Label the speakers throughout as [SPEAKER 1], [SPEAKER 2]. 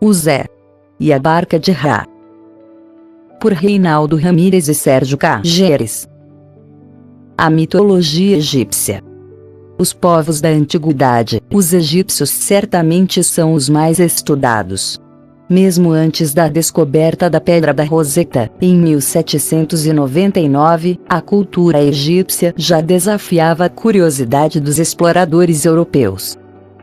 [SPEAKER 1] o Zé e a Barca de Ra. Por Reinaldo Ramírez e Sérgio Cageres. A mitologia egípcia. Os povos da antiguidade, os egípcios certamente são os mais estudados. Mesmo antes da descoberta da Pedra da Roseta, em 1799, a cultura egípcia já desafiava a curiosidade dos exploradores europeus.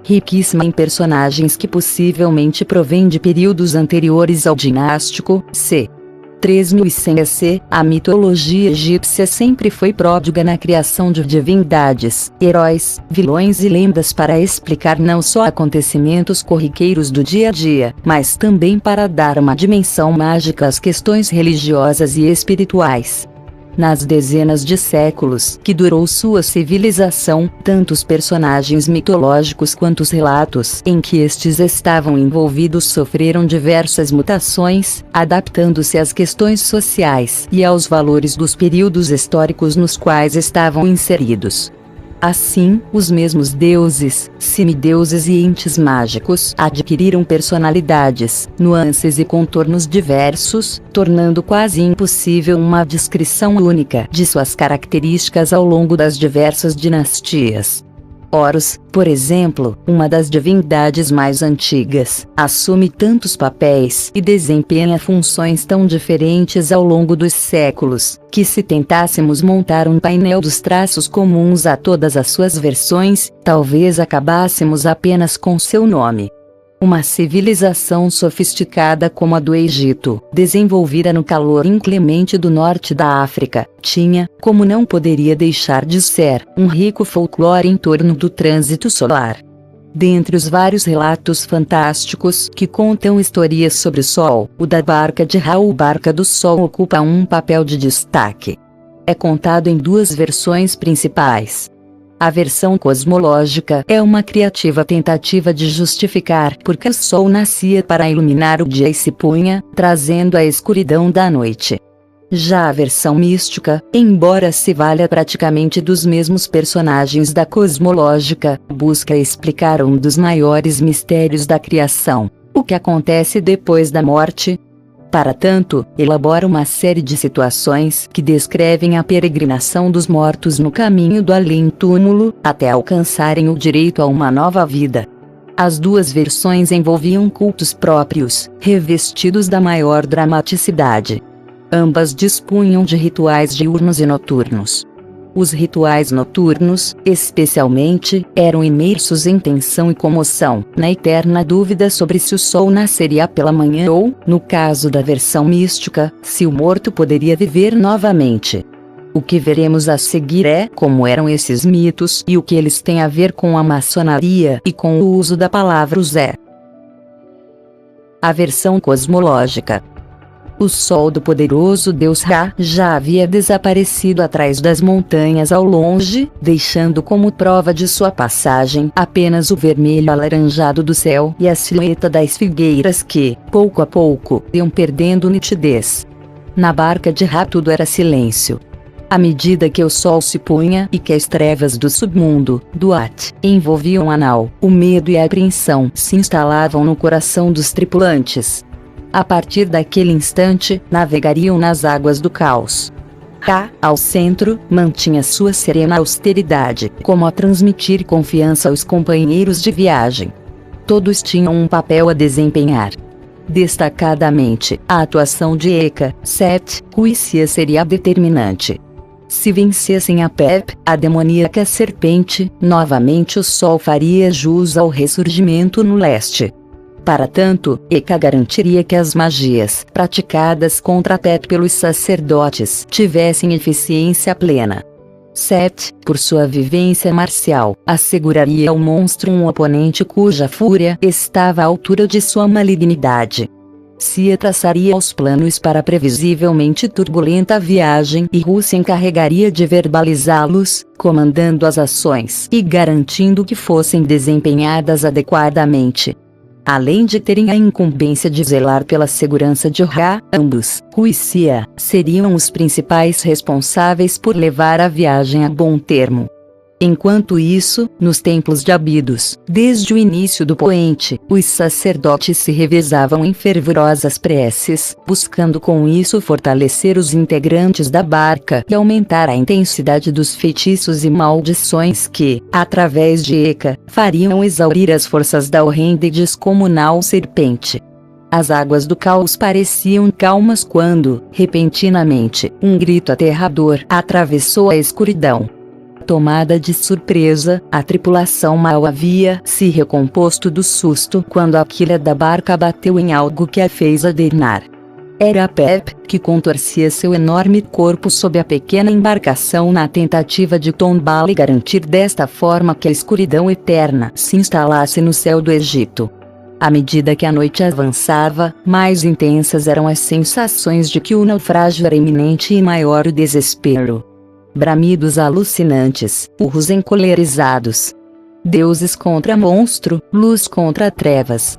[SPEAKER 1] Riquíssima em personagens que possivelmente provêm de períodos anteriores ao dinástico c. 3100 AC, a mitologia egípcia sempre foi pródiga na criação de divindades, heróis, vilões e lendas para explicar não só acontecimentos corriqueiros do dia a dia, mas também para dar uma dimensão mágica às questões religiosas e espirituais. Nas dezenas de séculos que durou sua civilização, tanto os personagens mitológicos quanto os relatos em que estes estavam envolvidos sofreram diversas mutações, adaptando-se às questões sociais e aos valores dos períodos históricos nos quais estavam inseridos. Assim, os mesmos deuses, semideuses e entes mágicos adquiriram personalidades, nuances e contornos diversos, tornando quase impossível uma descrição única de suas características ao longo das diversas dinastias. Horus, por exemplo, uma das divindades mais antigas, assume tantos papéis e desempenha funções tão diferentes ao longo dos séculos, que se tentássemos montar um painel dos traços comuns a todas as suas versões, talvez acabássemos apenas com seu nome. Uma civilização sofisticada como a do Egito, desenvolvida no calor inclemente do norte da África, tinha, como não poderia deixar de ser, um rico folclore em torno do trânsito solar. Dentre os vários relatos fantásticos que contam histórias sobre o Sol, o da Barca de Ra ou Barca do Sol ocupa um papel de destaque. É contado em duas versões principais. A versão cosmológica é uma criativa tentativa de justificar por que o Sol nascia para iluminar o dia e se punha, trazendo a escuridão da noite. Já a versão mística, embora se valha praticamente dos mesmos personagens da cosmológica, busca explicar um dos maiores mistérios da criação: o que acontece depois da morte. Para tanto, elabora uma série de situações que descrevem a peregrinação dos mortos no caminho do além-túmulo, até alcançarem o direito a uma nova vida. As duas versões envolviam cultos próprios, revestidos da maior dramaticidade. Ambas dispunham de rituais diurnos e noturnos. Os rituais noturnos, especialmente, eram imersos em tensão e comoção, na eterna dúvida sobre se o sol nasceria pela manhã ou, no caso da versão mística, se o morto poderia viver novamente. O que veremos a seguir é como eram esses mitos e o que eles têm a ver com a maçonaria e com o uso da palavra Zé. A versão cosmológica. O sol do poderoso deus Ra já havia desaparecido atrás das montanhas ao longe, deixando como prova de sua passagem apenas o vermelho alaranjado do céu e a silhueta das figueiras que, pouco a pouco, iam perdendo nitidez. Na Barca de Ra tudo era silêncio. À medida que o sol se punha e que as trevas do submundo, do At, envolviam a nau, o medo e a apreensão se instalavam no coração dos tripulantes. A partir daquele instante, navegariam nas águas do caos. Ra, ao centro, mantinha sua serena austeridade, como a transmitir confiança aos companheiros de viagem. Todos tinham um papel a desempenhar. Destacadamente, a atuação de Eka, Set, Huícia seria determinante. Se vencessem a Pep, a demoníaca serpente, novamente o sol faria jus ao ressurgimento no leste. Para tanto, Eka garantiria que as magias praticadas contra Pep pelos sacerdotes tivessem eficiência plena. Set, por sua vivência marcial, asseguraria ao monstro um oponente cuja fúria estava à altura de sua malignidade. Sia traçaria os planos para a previsivelmente turbulenta viagem e Ru se encarregaria de verbalizá-los, comandando as ações e garantindo que fossem desempenhadas adequadamente. Além de terem a incumbência de zelar pela segurança de Ra, ambos, Ru e Sia, seriam os principais responsáveis por levar a viagem a bom termo. Enquanto isso, nos templos de Abidos, desde o início do poente, os sacerdotes se revezavam em fervorosas preces, buscando com isso fortalecer os integrantes da barca e aumentar a intensidade dos feitiços e maldições que, através de Eka, fariam exaurir as forças da horrenda e descomunal serpente. As águas do caos pareciam calmas quando, repentinamente, um grito aterrador atravessou a escuridão. Tomada de surpresa, a tripulação mal havia se recomposto do susto quando a quilha da barca bateu em algo que a fez adernar. Era Pep, que contorcia seu enorme corpo sob a pequena embarcação na tentativa de tombá-la e garantir desta forma que a escuridão eterna se instalasse no céu do Egito. À medida que a noite avançava, mais intensas eram as sensações de que o naufrágio era iminente e maior o desespero. Bramidos alucinantes, urros encolerizados. Deuses contra monstro, luz contra trevas.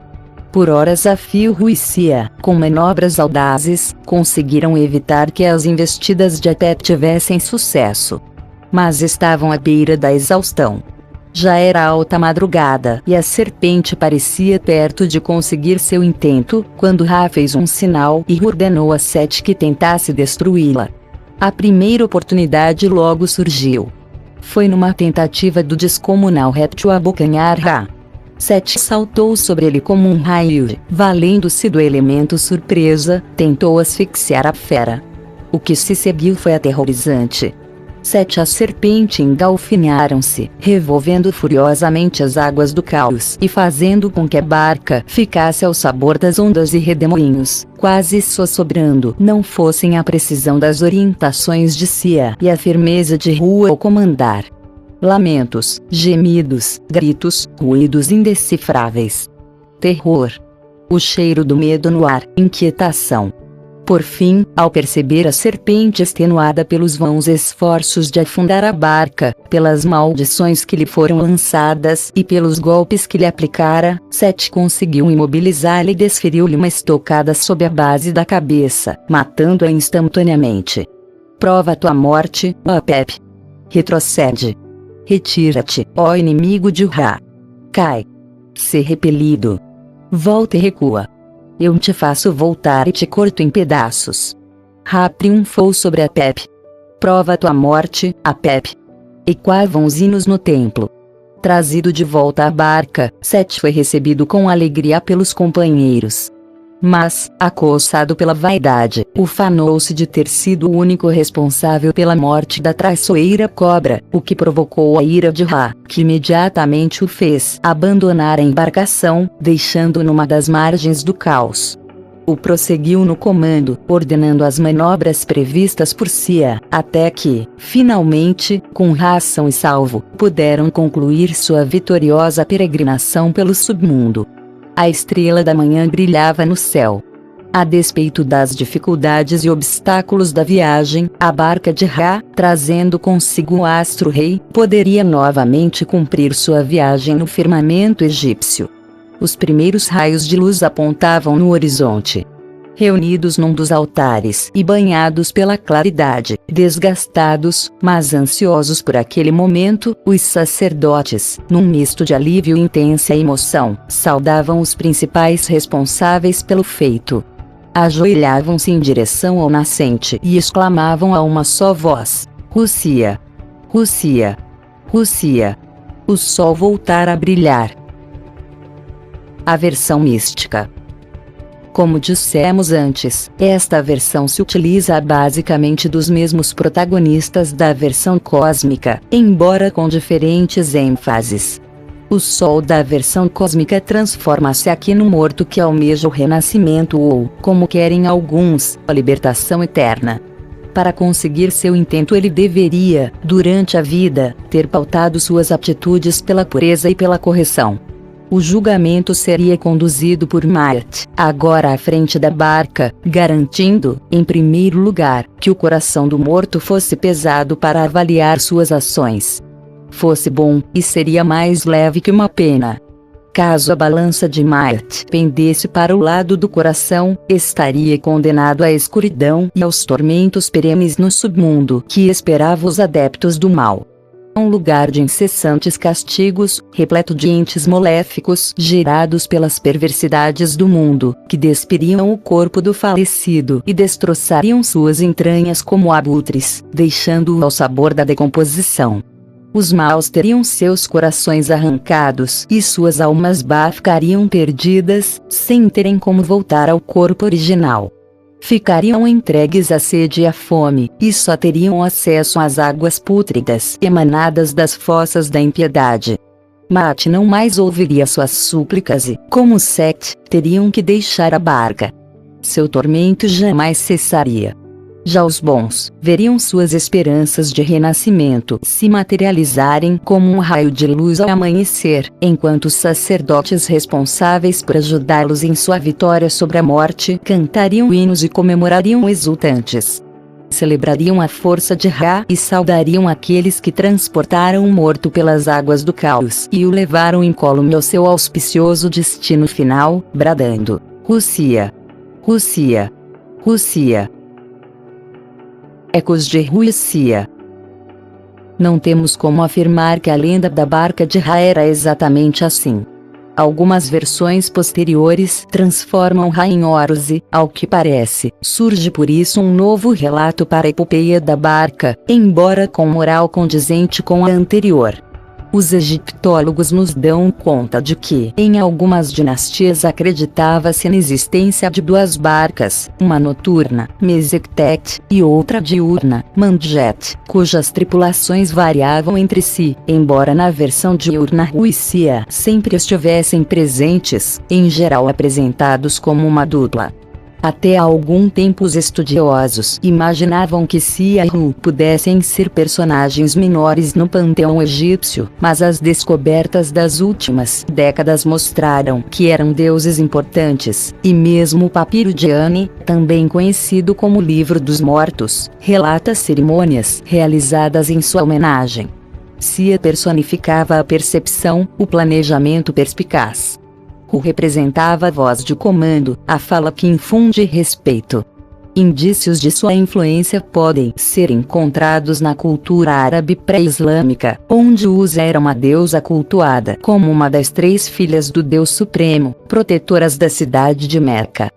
[SPEAKER 1] Por horas a fio e Cia, com manobras audazes, conseguiram evitar que as investidas de Apep tivessem sucesso. Mas estavam à beira da exaustão. Já era alta madrugada e a serpente parecia perto de conseguir seu intento, quando Ra fez um sinal e ordenou a Set que tentasse destruí-la. A primeira oportunidade logo surgiu. Foi numa tentativa do descomunal réptil abocanhar Ra. Set saltou sobre ele como um raio e, valendo-se do elemento surpresa, tentou asfixiar a fera. O que se seguiu foi aterrorizante. Set e a serpente engalfinharam-se, revolvendo furiosamente as águas do caos e fazendo com que a barca ficasse ao sabor das ondas e redemoinhos, quase sossobrando, não fossem a precisão das orientações de Cia e a firmeza de Rua ao comandar. Lamentos, gemidos, gritos, ruídos indecifráveis. Terror. O cheiro do medo no ar, inquietação. Por fim, ao perceber a serpente extenuada pelos vãos esforços de afundar a barca, pelas maldições que lhe foram lançadas e pelos golpes que lhe aplicara, Set conseguiu imobilizá-la e desferiu-lhe uma estocada sob a base da cabeça, matando-a instantaneamente. Prova tua morte, ó Apep. Retrocede. Retira-te, ó inimigo de Ra. Cai. Sê repelido. Volta e recua. Eu te faço voltar e te corto em pedaços. Ra triunfou sobre Apep. Prova tua morte, Apep. Ecoavam os hinos no templo. Trazido de volta à barca, Set foi recebido com alegria pelos companheiros. Mas, acossado pela vaidade, ufanou-se de ter sido o único responsável pela morte da traiçoeira cobra, o que provocou a ira de Ra, que imediatamente o fez abandonar a embarcação, deixando-o numa das margens do caos. O prosseguiu no comando, ordenando as manobras previstas por Cia, até que, finalmente, com Ra são e salvo, puderam concluir sua vitoriosa peregrinação pelo submundo. A estrela da manhã brilhava no céu. A despeito das dificuldades e obstáculos da viagem, a barca de Ra, trazendo consigo o astro-rei, poderia novamente cumprir sua viagem no firmamento egípcio. Os primeiros raios de luz apontavam no horizonte. Reunidos num dos altares e banhados pela claridade, desgastados, mas ansiosos por aquele momento, os sacerdotes, num misto de alívio e intensa emoção, saudavam os principais responsáveis pelo feito. Ajoelhavam-se em direção ao nascente e exclamavam a uma só voz: Rússia! Rússia! Rússia! O sol voltar a brilhar. A versão mística. Como dissemos antes, esta versão se utiliza basicamente dos mesmos protagonistas da versão cósmica, embora com diferentes ênfases. O sol da versão cósmica transforma-se aqui no morto que almeja o renascimento ou, como querem alguns, a libertação eterna. Para conseguir seu intento ele deveria, durante a vida, ter pautado suas atitudes pela pureza e pela correção. O julgamento seria conduzido por Maat, agora à frente da barca, garantindo, em primeiro lugar, que o coração do morto fosse pesado para avaliar suas ações. Fosse bom, e seria mais leve que uma pena. Caso a balança de Maat pendesse para o lado do coração, estaria condenado à escuridão e aos tormentos perenes no submundo que esperava os adeptos do mal. Um lugar de incessantes castigos, repleto de entes maléficos gerados pelas perversidades do mundo, que despiriam o corpo do falecido e destroçariam suas entranhas como abutres, deixando-o ao sabor da decomposição. Os maus teriam seus corações arrancados e suas almas ficariam perdidas, sem terem como voltar ao corpo original. Ficariam entregues à sede e à fome, e só teriam acesso às águas pútridas emanadas das fossas da impiedade. Mate não mais ouviria suas súplicas e, como Set, teriam que deixar a barca. Seu tormento jamais cessaria. Já os bons, veriam suas esperanças de renascimento se materializarem como um raio de luz ao amanhecer, enquanto os sacerdotes responsáveis por ajudá-los em sua vitória sobre a morte cantariam hinos e comemorariam exultantes. Celebrariam a força de Ra e saudariam aqueles que transportaram o morto pelas águas do caos e o levaram incólume ao seu auspicioso destino final, bradando: Rússia! Rússia! Rússia! Ecos de Rússia. Não temos como afirmar que a lenda da barca de Ra era exatamente assim. Algumas versões posteriores transformam Ra em Horus e, ao que parece, surge por isso um novo relato para a epopeia da barca, embora com moral condizente com a anterior. Os egiptólogos nos dão conta de que, em algumas dinastias acreditava-se na existência de duas barcas, uma noturna, Mesektet, e outra diurna, Mandjet, cujas tripulações variavam entre si, embora na versão diurna Rússia sempre estivessem presentes, em geral apresentados como uma dupla. Até há algum tempo os estudiosos imaginavam que Sia e Ru pudessem ser personagens menores no panteão egípcio, mas as descobertas das últimas décadas mostraram que eram deuses importantes, e mesmo o papiro de Ani, também conhecido como Livro dos Mortos, relata cerimônias realizadas em sua homenagem. Sia personificava a percepção, o planejamento perspicaz. Ru representava a voz de comando, a fala que infunde respeito. Indícios de sua influência podem ser encontrados na cultura árabe pré-islâmica, onde Usa era uma deusa cultuada como uma das três filhas do Deus Supremo, protetoras da cidade de Meca.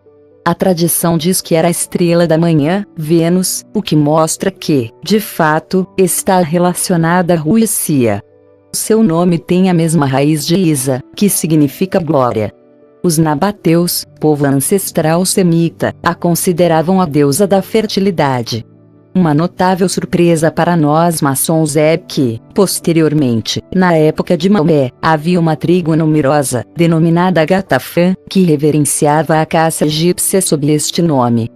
[SPEAKER 1] A tradição diz que era a estrela da manhã, Vênus, o que mostra que, de fato, está relacionada a Rússia. Seu nome tem a mesma raiz de Isa, que significa glória. Os nabateus, povo ancestral semita, a consideravam a deusa da fertilidade. Uma notável surpresa para nós maçons é que, posteriormente, na época de Maomé, havia uma tribo numerosa, denominada Gatafã, que reverenciava a caça egípcia sob este nome.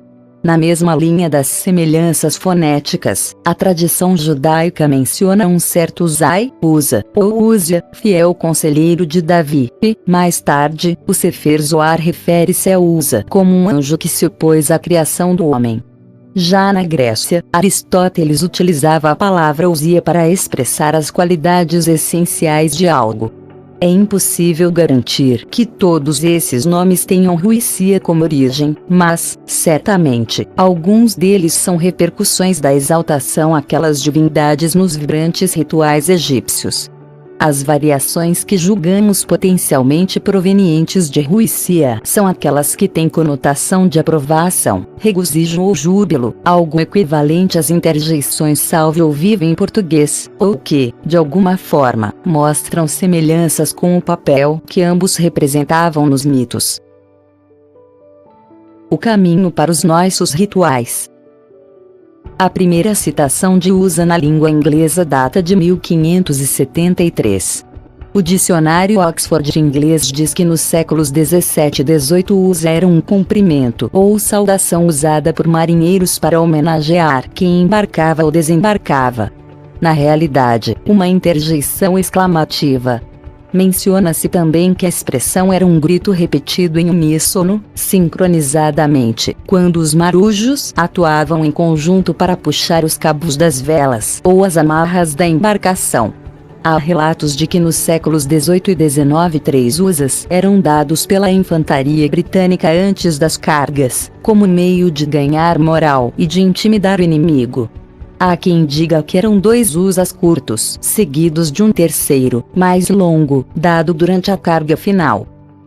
[SPEAKER 1] Na mesma linha das semelhanças fonéticas, a tradição judaica menciona um certo Uzai, Uza, ou Uzia, fiel conselheiro de Davi, e, mais tarde, o Sefer Zohar refere-se a Uza como um anjo que se opôs à criação do homem. Já na Grécia, Aristóteles utilizava a palavra ousia para expressar as qualidades essenciais de algo. É impossível garantir que todos esses nomes tenham Rússia como origem, mas, certamente, alguns deles são repercussões da exaltação àquelas divindades nos vibrantes rituais egípcios. As variações que julgamos potencialmente provenientes de Rússia são aquelas que têm conotação de aprovação, regozijo ou júbilo, algo equivalente às interjeições salve ou vive em português, ou que, de alguma forma, mostram semelhanças com o papel que ambos representavam nos mitos. O caminho para os nossos rituais. A primeira citação de Usa na língua inglesa data de 1573. O dicionário Oxford inglês diz que nos séculos 17 e 18 Usa era um cumprimento ou saudação usada por marinheiros para homenagear quem embarcava ou desembarcava. Na realidade, uma interjeição exclamativa. Menciona-se também que a expressão era um grito repetido em uníssono, sincronizadamente, quando os marujos atuavam em conjunto para puxar os cabos das velas ou as amarras da embarcação. Há relatos de que nos séculos 18 e 19 três usas eram dados pela infantaria britânica antes das cargas, como meio de ganhar moral e de intimidar o inimigo. Há quem diga que eram 2 usas curtos, seguidos de um terceiro, mais longo, dado durante a carga final.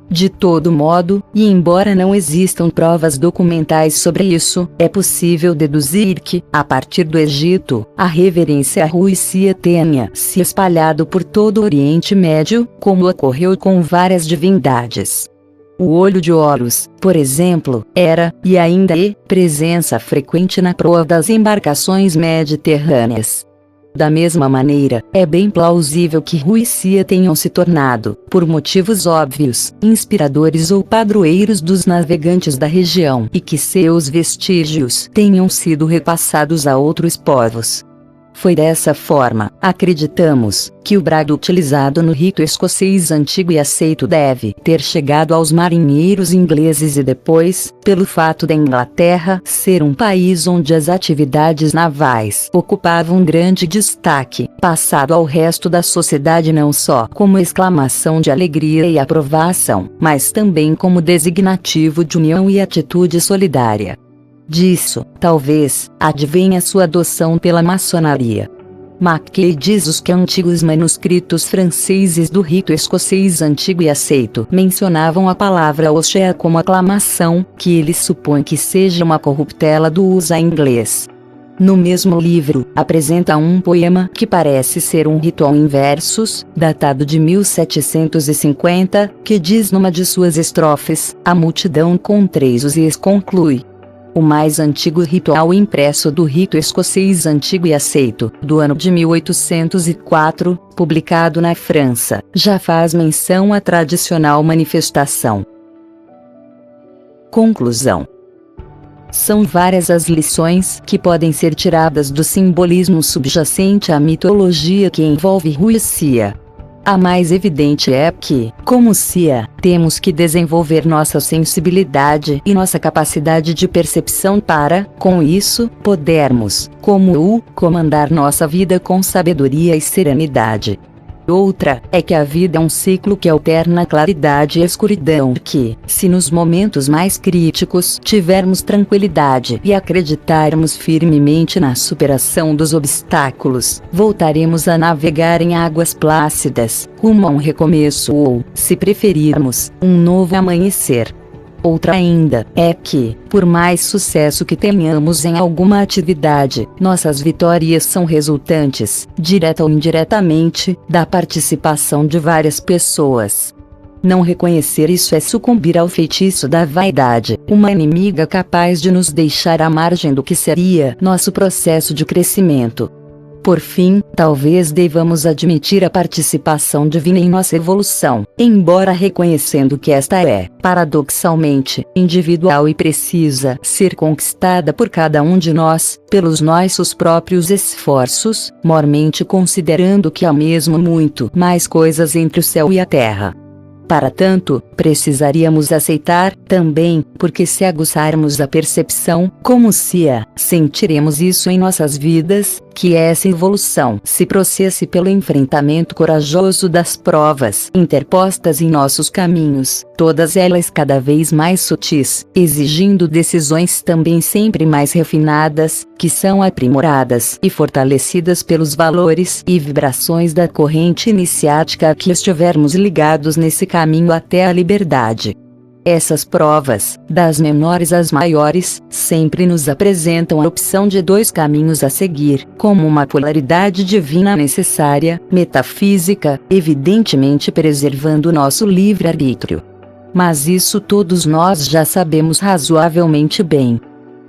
[SPEAKER 1] De todo modo, e embora não existam provas documentais sobre isso, é possível deduzir que, a partir do Egito, a reverência à Ruícia tenha se espalhado por todo o Oriente Médio, como ocorreu com várias divindades. O olho de Horus, por exemplo, era, e ainda é, presença frequente na proa das embarcações mediterrâneas. Da mesma maneira, é bem plausível que Ruícia tenham se tornado, por motivos óbvios, inspiradores ou padroeiros dos navegantes da região e que seus vestígios tenham sido repassados a outros povos. Foi dessa forma, acreditamos, que o brado utilizado no rito escocês antigo e aceito deve ter chegado aos marinheiros ingleses e depois, pelo fato da Inglaterra ser um país onde as atividades navais ocupavam grande destaque, passado ao resto da sociedade não só como exclamação de alegria e aprovação, mas também como designativo de união e atitude solidária. Disso, talvez, advenha sua adoção pela maçonaria. Mackay diz que antigos manuscritos franceses do rito escocês antigo e aceito mencionavam a palavra Oshea como aclamação, que ele supõe que seja uma corruptela do usa inglês. No mesmo livro, apresenta um poema que parece ser um ritual em versos, datado de 1750, que diz numa de suas estrofes: a multidão com 3 usias conclui. O mais antigo ritual impresso do rito escocês antigo e aceito, do ano de 1804, publicado na França, já faz menção à tradicional manifestação. Conclusão. São várias as lições que podem ser tiradas do simbolismo subjacente à mitologia que envolve Ruícia. A mais evidente é que, como Cia, temos que desenvolver nossa sensibilidade e nossa capacidade de percepção para, com isso, podermos, como U, comandar nossa vida com sabedoria e serenidade. Outra é que a vida é um ciclo que alterna claridade e escuridão que, se nos momentos mais críticos tivermos tranquilidade e acreditarmos firmemente na superação dos obstáculos, voltaremos a navegar em águas plácidas, rumo a um recomeço ou, se preferirmos, um novo amanhecer. Outra ainda é que, por mais sucesso que tenhamos em alguma atividade, nossas vitórias são resultantes, direta ou indiretamente, da participação de várias pessoas. Não reconhecer isso é sucumbir ao feitiço da vaidade, uma inimiga capaz de nos deixar à margem do que seria nosso processo de crescimento. Por fim, talvez devamos admitir a participação divina em nossa evolução, embora reconhecendo que esta é, paradoxalmente, individual e precisa ser conquistada por cada um de nós, pelos nossos próprios esforços, mormente considerando que há mesmo muito mais coisas entre o céu e a terra. Para tanto, precisaríamos aceitar, também, porque se aguçarmos a percepção, como Cia, sentiremos isso em nossas vidas, que essa evolução se processe pelo enfrentamento corajoso das provas interpostas em nossos caminhos, todas elas cada vez mais sutis, exigindo decisões também sempre mais refinadas, que são aprimoradas e fortalecidas pelos valores e vibrações da corrente iniciática a que estivermos ligados nesse caminho até a liberdade. Essas provas, das menores às maiores, sempre nos apresentam a opção de 2 caminhos a seguir, como uma polaridade divina necessária, metafísica, evidentemente preservando nosso livre-arbítrio. Mas isso todos nós já sabemos razoavelmente bem.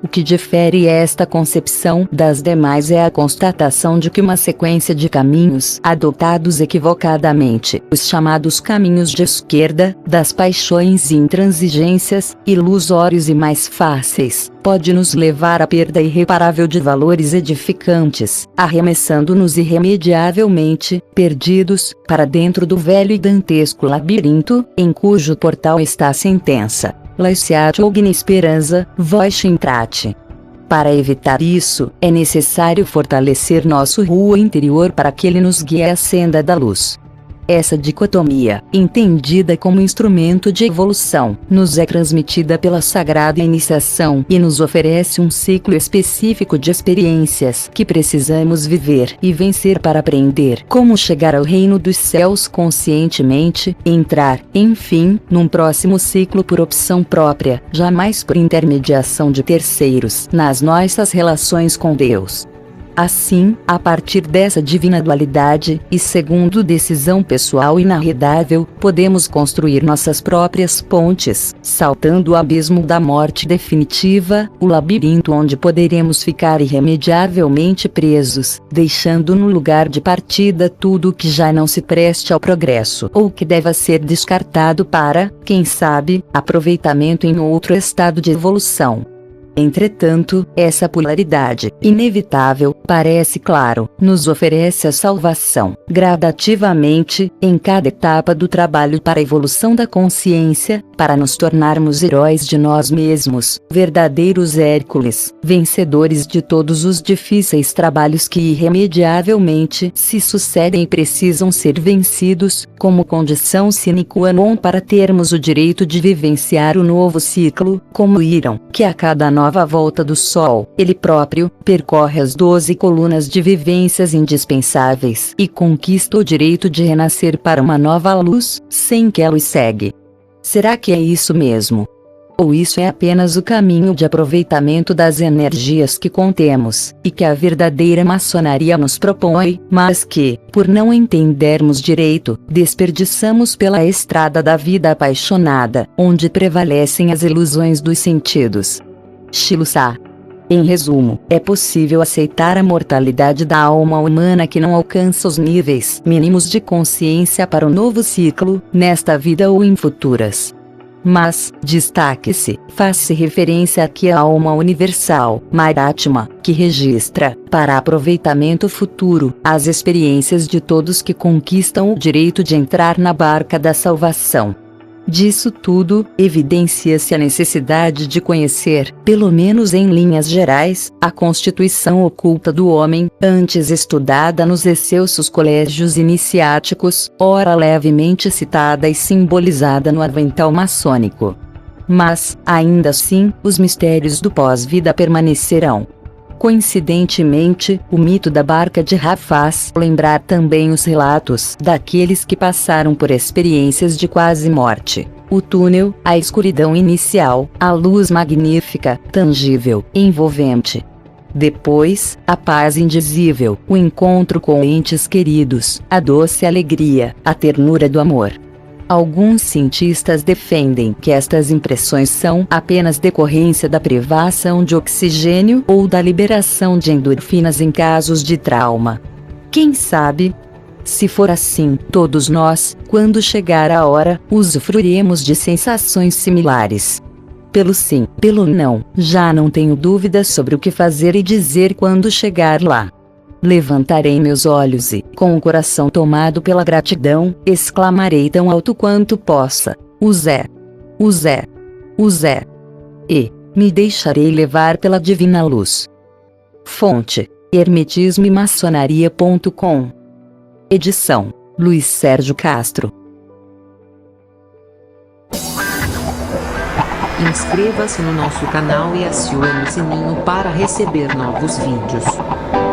[SPEAKER 1] O que difere esta concepção das demais é a constatação de que uma sequência de caminhos adotados equivocadamente, os chamados caminhos de esquerda, das paixões e intransigências, ilusórios e mais fáceis, pode nos levar à perda irreparável de valores edificantes, arremessando-nos irremediavelmente, perdidos, para dentro do velho e dantesco labirinto, em cujo portal está a sentença: Laiciate ogni speranza, voce intrate. Para evitar isso, é necessário fortalecer nosso ruo interior para que ele nos guie à senda da luz. Essa dicotomia, entendida como instrumento de evolução, nos é transmitida pela sagrada iniciação e nos oferece um ciclo específico de experiências que precisamos viver e vencer para aprender como chegar ao reino dos céus conscientemente, entrar, enfim, num próximo ciclo por opção própria, jamais por intermediação de terceiros, nas nossas relações com Deus. Assim, a partir dessa divina dualidade, e segundo decisão pessoal inarredável, podemos construir nossas próprias pontes, saltando o abismo da morte definitiva, o labirinto onde poderemos ficar irremediavelmente presos, deixando no lugar de partida tudo que já não se preste ao progresso ou que deva ser descartado para, quem sabe, aproveitamento em outro estado de evolução. Entretanto, essa polaridade, inevitável, parece claro, nos oferece a salvação, gradativamente, em cada etapa do trabalho para a evolução da consciência, para nos tornarmos heróis de nós mesmos, verdadeiros Hércules, vencedores de todos os difíceis trabalhos que irremediavelmente se sucedem e precisam ser vencidos, como condição sine qua non para termos o direito de vivenciar o novo ciclo, como Irão, que a cada nova volta do Sol, ele próprio, percorre as 12 colunas de vivências indispensáveis e conquista o direito de renascer para uma nova luz, sem que ela o segue. Será que é isso mesmo? Ou isso é apenas o caminho de aproveitamento das energias que contemos, e que a verdadeira maçonaria nos propõe, mas que, por não entendermos direito, desperdiçamos pela estrada da vida apaixonada, onde prevalecem as ilusões dos sentidos? Shilusa. Em resumo, é possível aceitar a mortalidade da alma humana que não alcança os níveis mínimos de consciência para o novo ciclo, nesta vida ou em futuras. Mas, destaque-se, faz-se referência aqui à alma universal, Mahatma, que registra, para aproveitamento futuro, as experiências de todos que conquistam o direito de entrar na barca da salvação. Disso tudo, evidencia-se a necessidade de conhecer, pelo menos em linhas gerais, a constituição oculta do homem, antes estudada nos excessos colégios iniciáticos, ora levemente citada e simbolizada no avental maçônico. Mas, ainda assim, os mistérios do pós-vida permanecerão. Coincidentemente, o mito da barca de Ra faz lembrar também os relatos daqueles que passaram por experiências de quase morte. O túnel, a escuridão inicial, a luz magnífica, tangível, envolvente. Depois, a paz indizível, o encontro com entes queridos, a doce alegria, a ternura do amor. Alguns cientistas defendem que estas impressões são apenas decorrência da privação de oxigênio ou da liberação de endorfinas em casos de trauma. Quem sabe? Se for assim, todos nós, quando chegar a hora, usufruiremos de sensações similares. Pelo sim, pelo não, já não tenho dúvidas sobre o que fazer e dizer quando chegar lá. Levantarei meus olhos e, com o coração tomado pela gratidão, exclamarei tão alto quanto possa: Uzé! Uzé! Uzé! E me deixarei levar pela divina luz. Fonte: hermetismo e maçonaria.com. Edição: Luiz Sérgio Castro.
[SPEAKER 2] Inscreva-se no nosso canal e acione o sininho para receber novos vídeos.